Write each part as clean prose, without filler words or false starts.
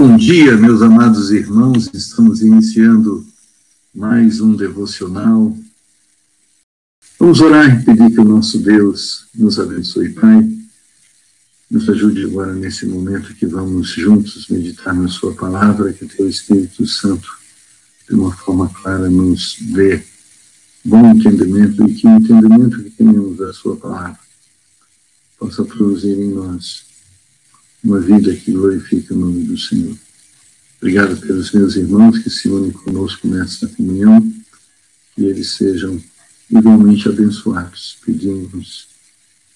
Bom dia, meus amados irmãos, estamos iniciando mais um devocional. Vamos orar e pedir que o nosso Deus nos abençoe, Pai. Nos ajude agora nesse momento que vamos juntos meditar na sua palavra, que o teu Espírito Santo, de uma forma clara, nos dê bom entendimento e que o entendimento que tenhamos da sua palavra possa produzir em nós uma vida que glorifique o nome do Senhor. Obrigado pelos meus irmãos que se unem conosco nesta comunhão, que eles sejam igualmente abençoados. Pedimos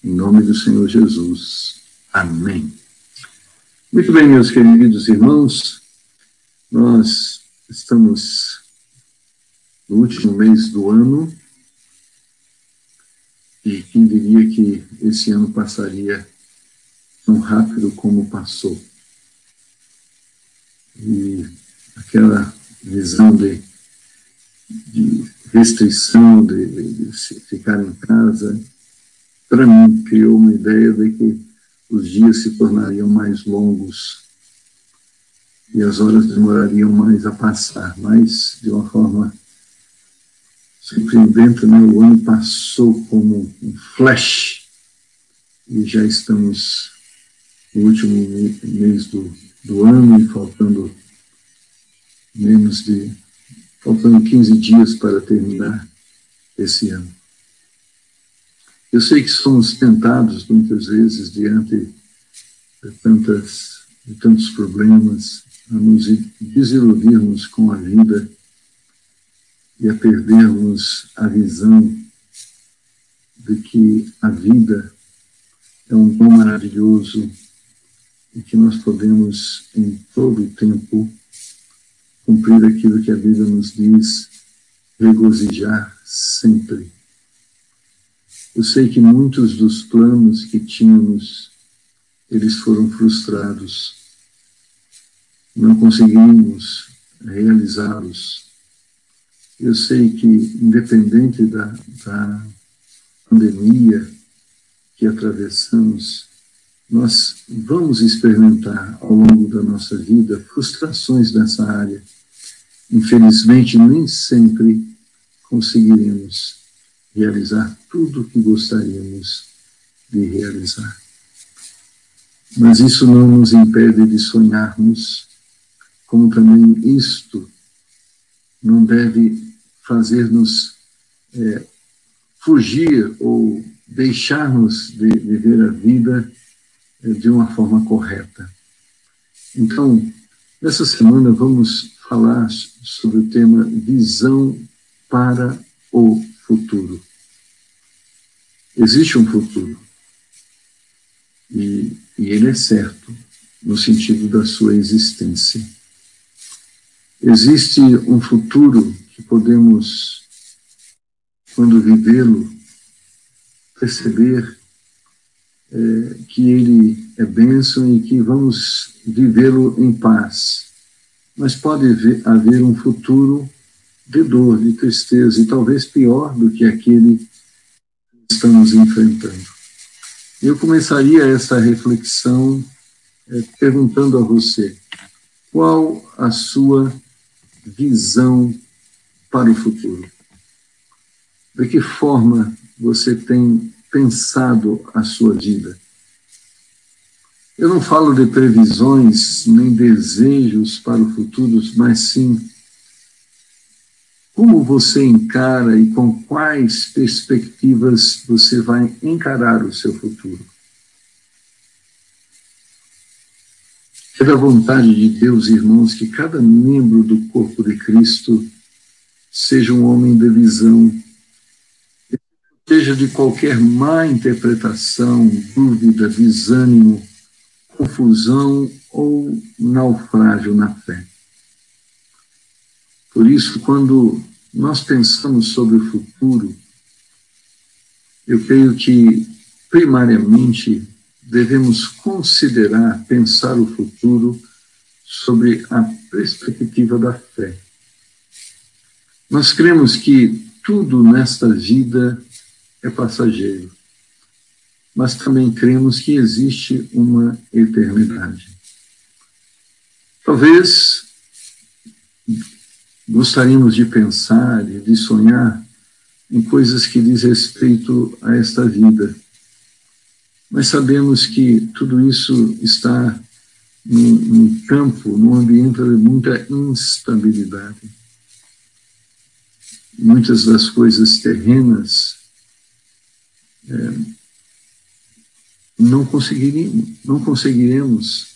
em nome do Senhor Jesus. Amém. Muito bem, meus queridos irmãos, nós estamos no último mês do ano e quem diria que esse ano passaria tão rápido como passou. E aquela visão de restrição, de ficar em casa, para mim, criou uma ideia de que os dias se tornariam mais longos e as horas demorariam mais a passar, mas de uma forma surpreendente, né? O ano passou como um flash e já estamos no último mês do ano e faltando 15 dias para terminar esse ano. Eu sei que somos tentados muitas vezes diante de tantos problemas a nos desiludirmos com a vida e a perdermos a visão de que a vida é um dom maravilhoso e que nós podemos, em todo o tempo, cumprir aquilo que a vida nos diz, regozijar sempre. Eu sei que muitos dos planos que tínhamos, eles foram frustrados. Não conseguimos realizá-los. Eu sei que, independente da pandemia que atravessamos, nós vamos experimentar ao longo da nossa vida frustrações nessa área. Infelizmente, nem sempre conseguiremos realizar tudo o que gostaríamos de realizar. Mas isso não nos impede de sonharmos, como também isto não deve fazer-nos fugir ou deixarmos de viver a vida de uma forma correta. Então, nessa semana vamos falar sobre o tema visão para o futuro. Existe um futuro e ele é certo no sentido da sua existência. Existe um futuro que podemos, quando vivê-lo, perceber que ele é bênção e que vamos vivê-lo em paz. Mas pode haver um futuro de dor, de tristeza, e talvez pior do que aquele que estamos enfrentando. Eu começaria essa reflexão perguntando a você, qual a sua visão para o futuro? De que forma você tem pensado a sua vida? Eu não falo de previsões nem desejos para o futuro, mas sim como você encara e com quais perspectivas você vai encarar o seu futuro. É da vontade de Deus, irmãos, que cada membro do corpo de Cristo seja um homem de visão, seja de qualquer má interpretação, dúvida, desânimo, confusão ou naufrágio na fé. Por isso, quando nós pensamos sobre o futuro, eu creio que, primariamente, devemos considerar, pensar o futuro sobre a perspectiva da fé. Nós cremos que tudo nesta vida é passageiro, mas também cremos que existe uma eternidade. Talvez gostaríamos de pensar e de sonhar em coisas que diz respeito a esta vida, mas sabemos que tudo isso está num campo, num ambiente de muita instabilidade. Muitas das coisas terrenas não conseguiremos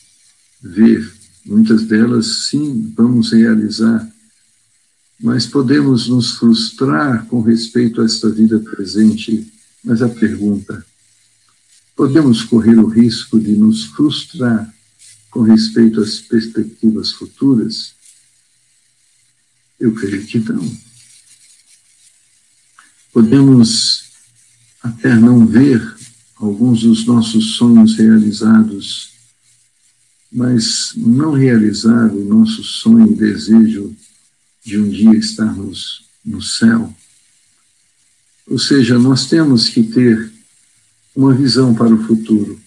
ver. Muitas delas, sim, vamos realizar, mas podemos nos frustrar com respeito a esta vida presente. Mas a pergunta, podemos correr o risco de nos frustrar com respeito às perspectivas futuras? Eu creio que não. Podemos até não ver alguns dos nossos sonhos realizados, mas não realizar o nosso sonho e desejo de um dia estarmos no céu. Ou seja, nós temos que ter uma visão para o futuro,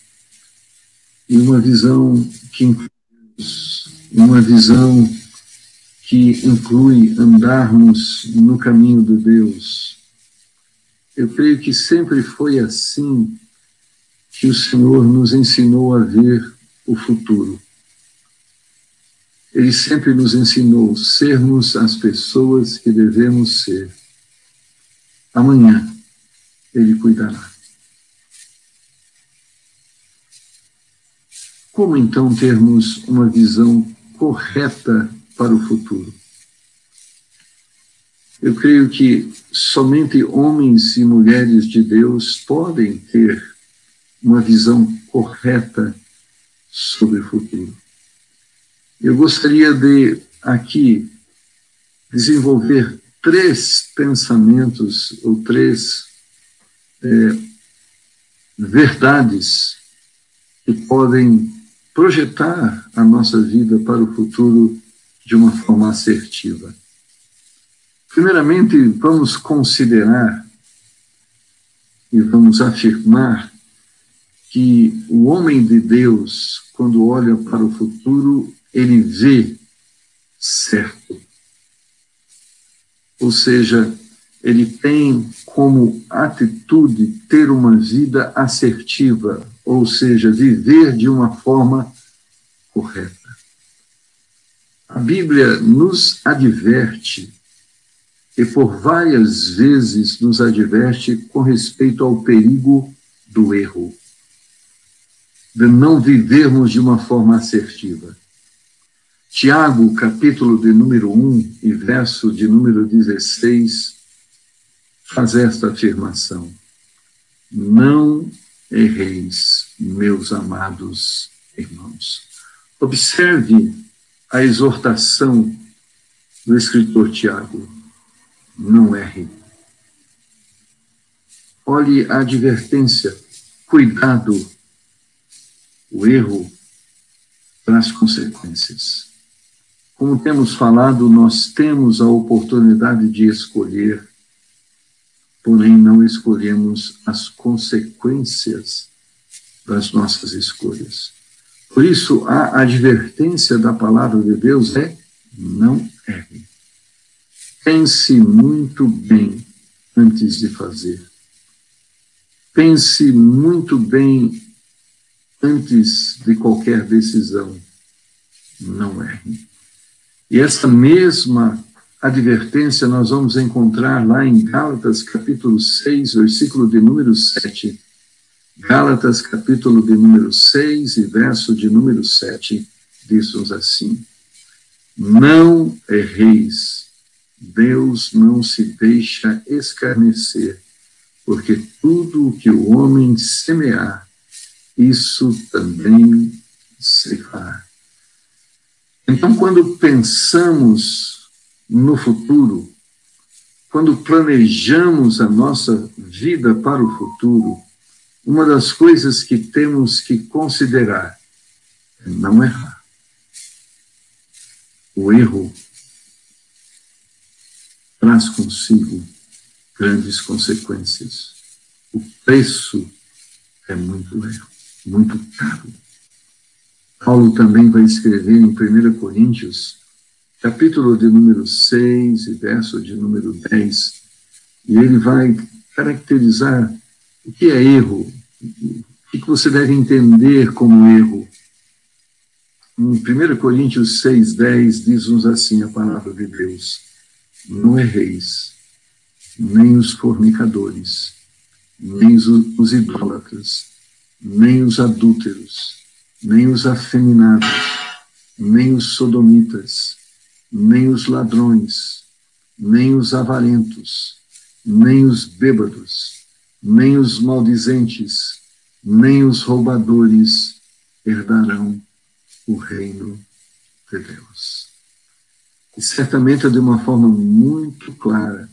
e uma visão que inclui andarmos no caminho de Deus. Eu creio que sempre foi assim que o Senhor nos ensinou a ver o futuro. Ele sempre nos ensinou a sermos as pessoas que devemos ser. Amanhã, Ele cuidará. Como então termos uma visão correta para o futuro? Eu creio que somente homens e mulheres de Deus podem ter uma visão correta sobre o futuro. Eu gostaria de, aqui, desenvolver 3 pensamentos ou 3 verdades que podem projetar a nossa vida para o futuro de uma forma assertiva. Primeiramente, vamos considerar e vamos afirmar que o homem de Deus, quando olha para o futuro, ele vê certo. Ou seja, ele tem como atitude ter uma vida assertiva, ou seja, viver de uma forma correta. A Bíblia nos adverte, e por várias vezes nos adverte com respeito ao perigo do erro, de não vivermos de uma forma assertiva. Tiago, capítulo de número 1 e verso de número 16, faz esta afirmação: não erreis, meus amados irmãos. Observe a exortação do escritor Tiago: não erre. Olhe a advertência: cuidado, o erro traz consequências. Como temos falado, nós temos a oportunidade de escolher, porém não escolhemos as consequências das nossas escolhas. Por isso, a advertência da palavra de Deus é: não erre. Pense muito bem antes de fazer. Pense muito bem antes de qualquer decisão. Não erre. E essa mesma advertência nós vamos encontrar lá em Gálatas, capítulo 6, versículo de número 7. Gálatas, capítulo de número 6 e verso de número 7, diz-nos assim: não erreis, Deus não se deixa escarnecer, porque tudo o que o homem semear, isso também se fará. Então, quando pensamos no futuro, quando planejamos a nossa vida para o futuro, uma das coisas que temos que considerar é não errar. O erro traz consigo grandes consequências. O preço é muito caro. Paulo também vai escrever em 1 Coríntios, capítulo de número 6 e verso de número 10, e ele vai caracterizar o que é erro, o que você deve entender como erro. Em 1 Coríntios 6:10 diz-nos assim a palavra de Deus: não erreis, nem os fornicadores, nem os idólatras, nem os adúlteros, nem os afeminados, nem os sodomitas, nem os ladrões, nem os avarentos, nem os bêbados, nem os maldizentes, nem os roubadores herdarão o reino de Deus. E certamente de uma forma muito clara,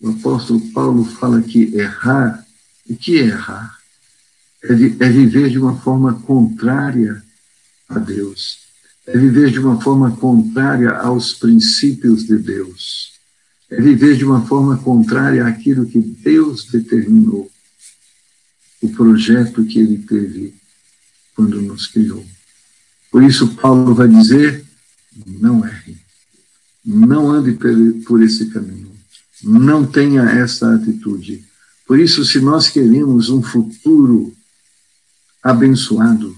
o apóstolo Paulo fala que errar, o que é errar? É viver de uma forma contrária a Deus, é viver de uma forma contrária aos princípios de Deus, é viver de uma forma contrária àquilo que Deus determinou, o projeto que Ele teve quando nos criou. Por isso, Paulo vai dizer: não erre, não ande por esse caminho, não tenha essa atitude. Por isso, se nós queremos um futuro abençoado,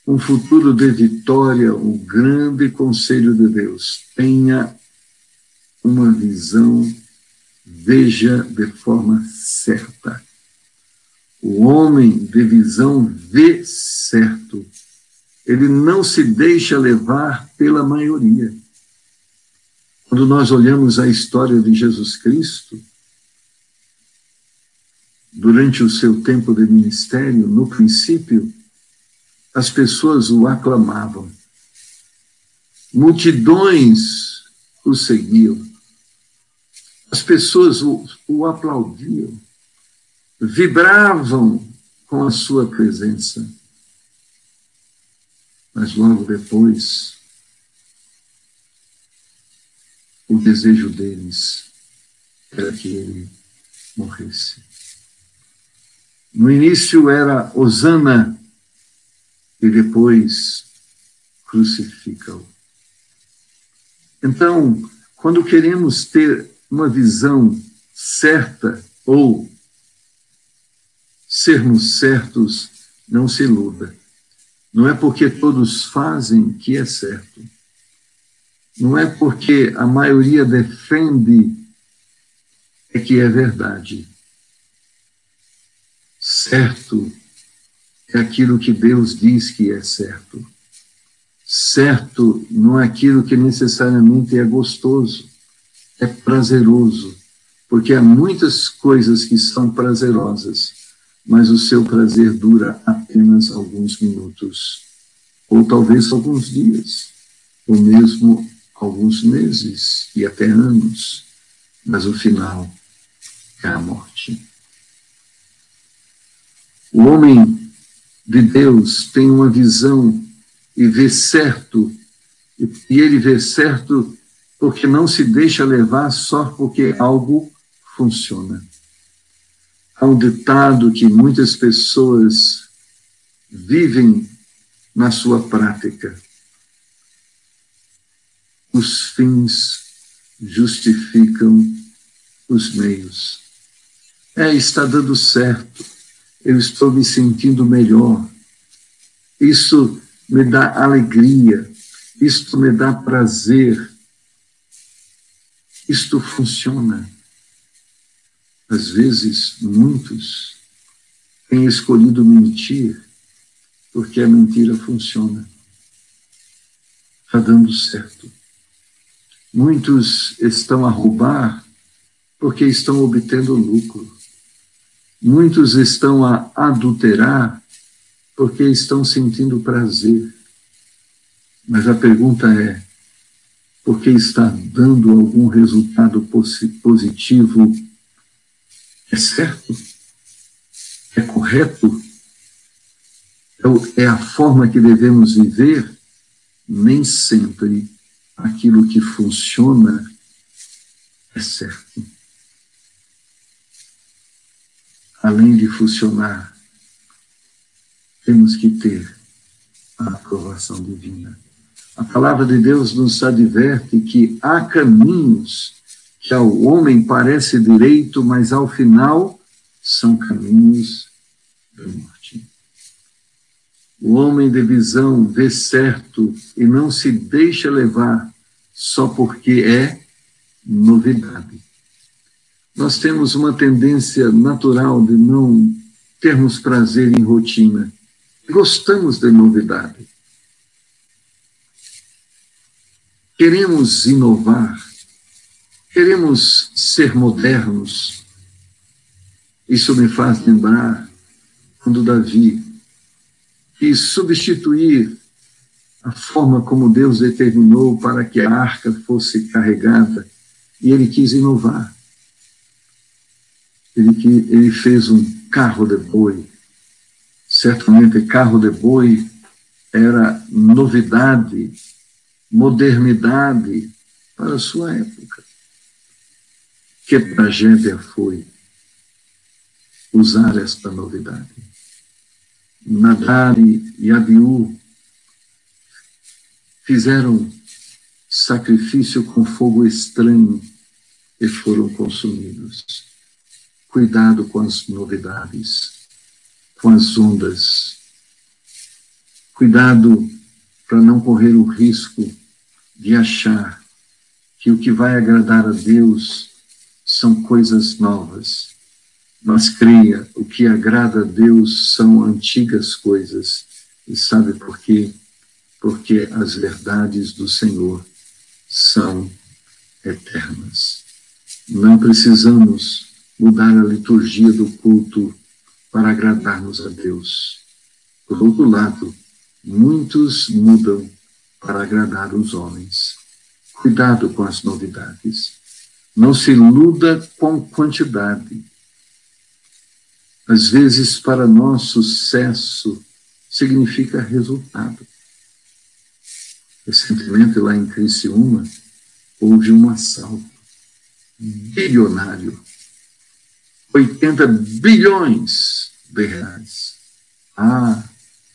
um futuro de vitória, o grande conselho de Deus, tenha uma visão, veja de forma certa. O homem de visão vê certo. Ele não se deixa levar pela maioria. Quando nós olhamos a história de Jesus Cristo, durante o seu tempo de ministério, no princípio, as pessoas o aclamavam. Multidões o seguiam. As pessoas o aplaudiam. Vibravam com a sua presença. Mas logo depois, o desejo deles era que ele morresse. No início era Hosana, e depois crucifica-o. Então, quando queremos ter uma visão certa ou sermos certos, não se iluda. Não é porque todos fazem que é certo. Não é porque a maioria defende é que é verdade. Certo é aquilo que Deus diz que é certo. Certo não é aquilo que necessariamente é gostoso, é prazeroso, porque há muitas coisas que são prazerosas, mas o seu prazer dura apenas alguns minutos, ou talvez alguns dias, ou mesmo alguns meses e até anos, mas o final é a morte. O homem de Deus tem uma visão e vê certo, e ele vê certo porque não se deixa levar só porque algo funciona. Há um ditado que muitas pessoas vivem na sua prática: os fins justificam os meios. Está dando certo, eu estou me sentindo melhor, isso me dá alegria, isto me dá prazer, isto funciona. Às vezes, muitos têm escolhido mentir, porque a mentira funciona. Está dando certo. Muitos estão a roubar porque estão obtendo lucro. Muitos estão a adulterar porque estão sentindo prazer. Mas a pergunta é: porque está dando algum resultado positivo? É certo? É correto? É a forma que devemos viver? Nem sempre aquilo que funciona é certo. Além de funcionar, temos que ter a aprovação divina. A palavra de Deus nos adverte que há caminhos que ao homem parece direito, mas ao final são caminhos da morte. O homem de visão vê certo e não se deixa levar só porque é novidade. Nós temos uma tendência natural de não termos prazer em rotina. Gostamos de novidade. Queremos inovar, queremos ser modernos. Isso me faz lembrar quando Davi quis substituir a forma como Deus determinou para que a arca fosse carregada, e ele quis inovar. Ele fez um carro de boi. Certamente, carro de boi era novidade, modernidade para a sua época. Que tragédia foi usar esta novidade. Nadab e Abiú fizeram sacrifício com fogo estranho e foram consumidos. Cuidado com as novidades, com as ondas. Cuidado para não correr o risco de achar que o que vai agradar a Deus são coisas novas. Mas creia, o que agrada a Deus são antigas coisas. E sabe por quê? Porque as verdades do Senhor são eternas. Não precisamos mudar a liturgia do culto para agradarmos a Deus. Por outro lado, muitos mudam para agradar os homens. Cuidado com as novidades. Não se iluda com quantidade. Às vezes, para nós, sucesso significa resultado. Recentemente, lá em Criciúma, houve um assalto bilionário. 80 bilhões de reais.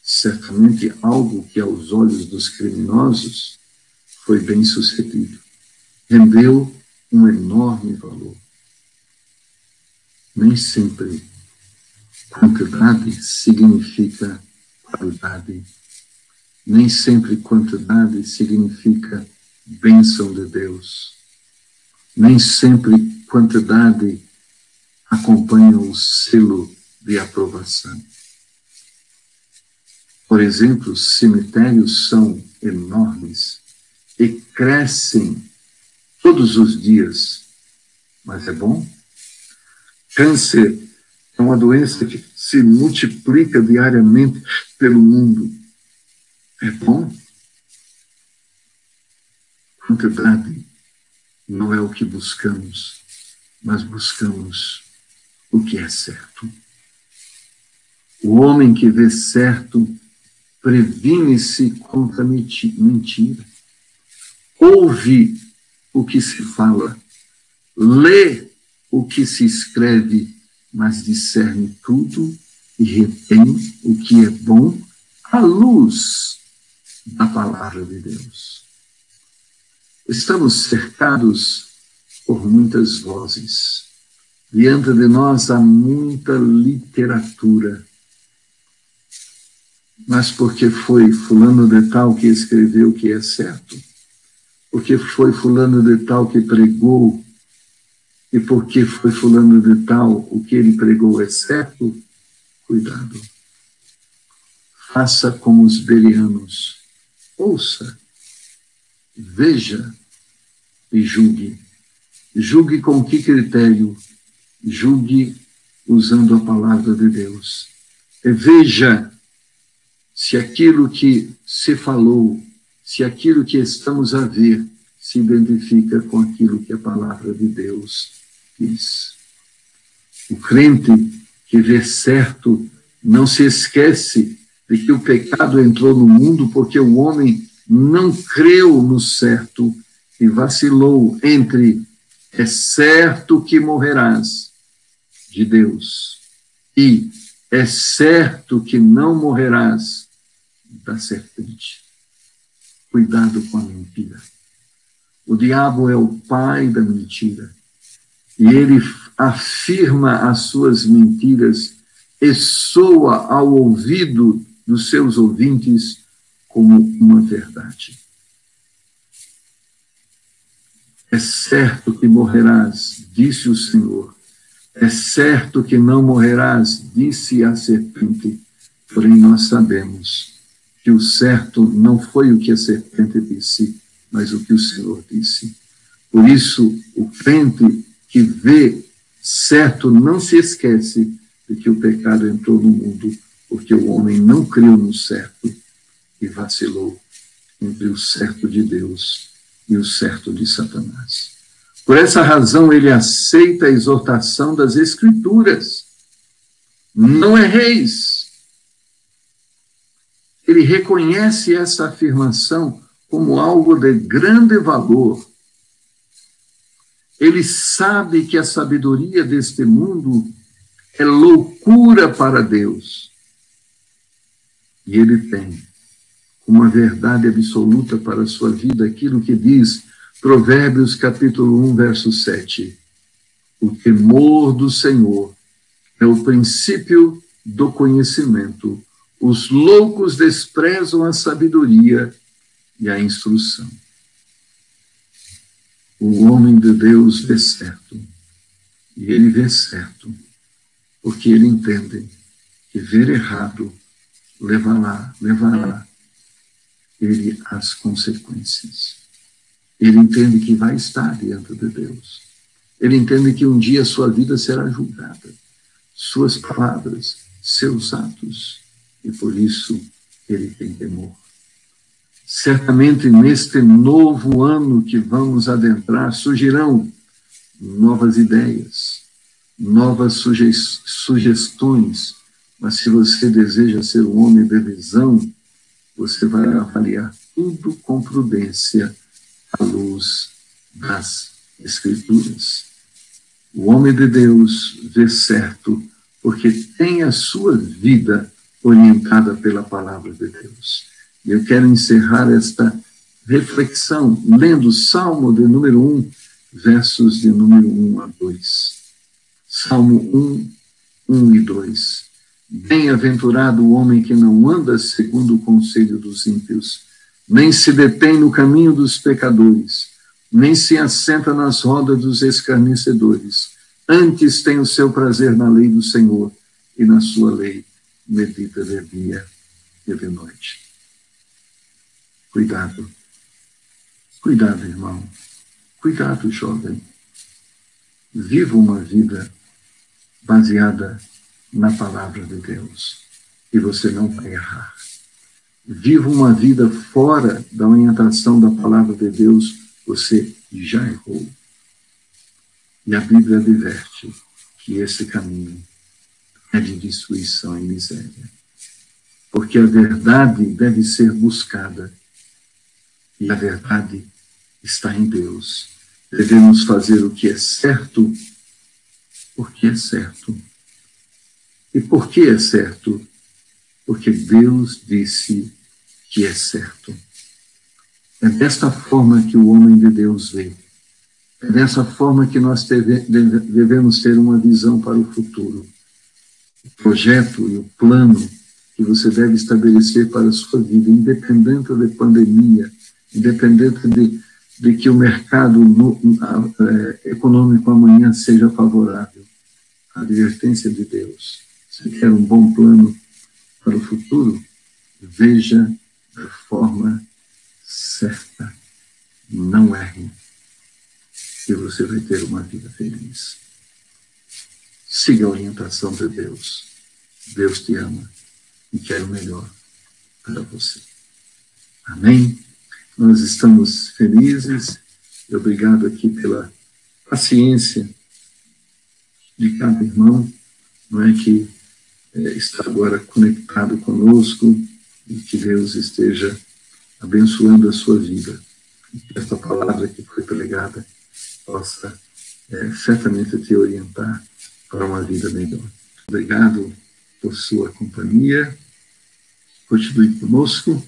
Certamente algo que aos olhos dos criminosos foi bem sucedido. Rendeu um enorme valor. Nem sempre quantidade significa qualidade. Nem sempre quantidade significa bênção de Deus. Nem sempre quantidade acompanha o selo de aprovação. Por exemplo, cemitérios são enormes e crescem todos os dias. Mas é bom? Câncer é uma doença que se multiplica diariamente pelo mundo. É bom? Quantidade não é o que buscamos, mas buscamos o que é certo. O homem que vê certo previne-se contra mentira. Ouve o que se fala, lê o que se escreve, mas discerne tudo e retém o que é bom à luz da palavra de Deus. Estamos cercados por muitas vozes. Diante de nós há muita literatura. Mas porque foi fulano de tal que escreveu que é certo? Porque foi fulano de tal que pregou? E porque foi fulano de tal o que ele pregou é certo? Cuidado. Faça como os bereanos. Ouça, veja e julgue. Julgue com que critério? Julgue usando a palavra de Deus. E veja se aquilo que se falou, se aquilo que estamos a ver se identifica com aquilo que a palavra de Deus diz. O crente que vê certo não se esquece de que o pecado entrou no mundo porque o homem não creu no certo e vacilou entre é certo que morrerás de Deus e é certo que não morrerás da serpente. Cuidado com a mentira. O diabo é o pai da mentira. E ele afirma as suas mentiras e soa ao ouvido dos seus ouvintes como uma verdade. É certo que morrerás, disse o Senhor. É certo que não morrerás, disse a serpente. Porém, nós sabemos que o certo não foi o que a serpente disse, mas o que o Senhor disse. Por isso, o crente que vê certo não se esquece de que o pecado entrou no mundo, porque o homem não creu no certo e vacilou entre o certo de Deus e o certo de Satanás. Por essa razão, ele aceita a exortação das Escrituras. Não erreis. Ele reconhece essa afirmação como algo de grande valor. Ele sabe que a sabedoria deste mundo é loucura para Deus. E ele tem uma verdade absoluta para a sua vida, aquilo que diz Provérbios capítulo 1, verso 7. O temor do Senhor é o princípio do conhecimento. Os loucos desprezam a sabedoria e a instrução. O homem de Deus vê certo. E ele vê certo, porque ele entende que ver errado levará ele às consequências. Ele entende que vai estar diante de Deus. Ele entende que um dia sua vida será julgada, suas palavras, seus atos, e por isso ele tem temor. Certamente neste novo ano que vamos adentrar, surgirão novas ideias, novas sugestões, mas se você deseja ser um homem de visão, você vai avaliar tudo com prudência à luz das Escrituras. O homem de Deus vê certo porque tem a sua vida orientada pela palavra de Deus. E eu quero encerrar esta reflexão lendo o Salmo de número 1, versos de número 1 a 2. Salmo 1, 1 e 2. Bem-aventurado o homem que não anda segundo o conselho dos ímpios, nem se detém no caminho dos pecadores, nem se assenta nas rodas dos escarnecedores. Antes tem o seu prazer na lei do Senhor, e na sua lei medita de dia e de noite. Cuidado. Cuidado, irmão. Cuidado, jovem. Viva uma vida baseada na palavra de Deus, e você não vai errar. Viva uma vida fora da orientação da palavra de Deus, você já errou. E a Bíblia adverte que esse caminho é de destruição e miséria. Porque a verdade deve ser buscada, e a verdade está em Deus. Devemos fazer o que é certo, porque é certo. E por que é certo? Porque Deus disse que é certo. É desta forma que o homem de Deus vê. É dessa forma que nós devemos ter uma visão para o futuro. O projeto e o plano que você deve estabelecer para a sua vida, independente da pandemia, independente de que o mercado econômico amanhã seja favorável. A advertência de Deus. Se quer um bom plano para o futuro, veja da forma certa. Não erre. E você vai ter uma vida feliz. Siga a orientação de Deus. Deus te ama e quer o melhor para você. Amém? Nós estamos felizes. Obrigado aqui pela paciência de cada irmão, não é, que está agora conectado conosco, e que Deus esteja abençoando a sua vida. E que esta palavra que foi pregada possa certamente te orientar para uma vida melhor. Obrigado por sua companhia continue conosco.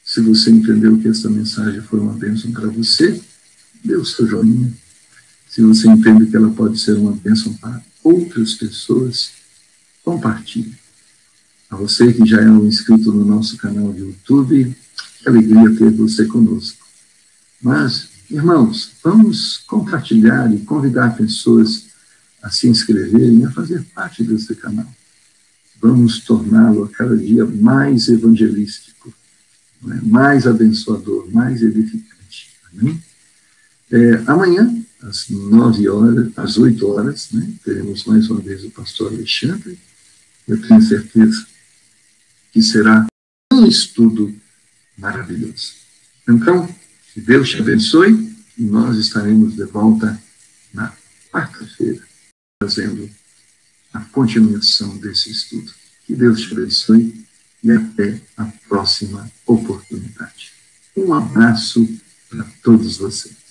Se você entendeu que essa mensagem foi uma bênção para você, dê o seu joinha. Se você entende que ela pode ser uma bênção para outras pessoas, compartilhe. A você que já é um inscrito no nosso canal de YouTube, que alegria ter você conosco. Mas, irmãos, vamos compartilhar e convidar pessoas a se inscreverem, a fazer parte desse canal. Vamos torná-lo a cada dia mais evangelístico, né? Mais abençoador, mais edificante. Amém? Amanhã, às 9 horas, às 8 horas, né, teremos mais uma vez o pastor Alexandre. Eu tenho certeza que será um estudo maravilhoso. Então, que Deus te abençoe e nós estaremos de volta na quarta-feira, fazendo a continuação desse estudo. Que Deus te abençoe e até a próxima oportunidade. Um abraço para todos vocês.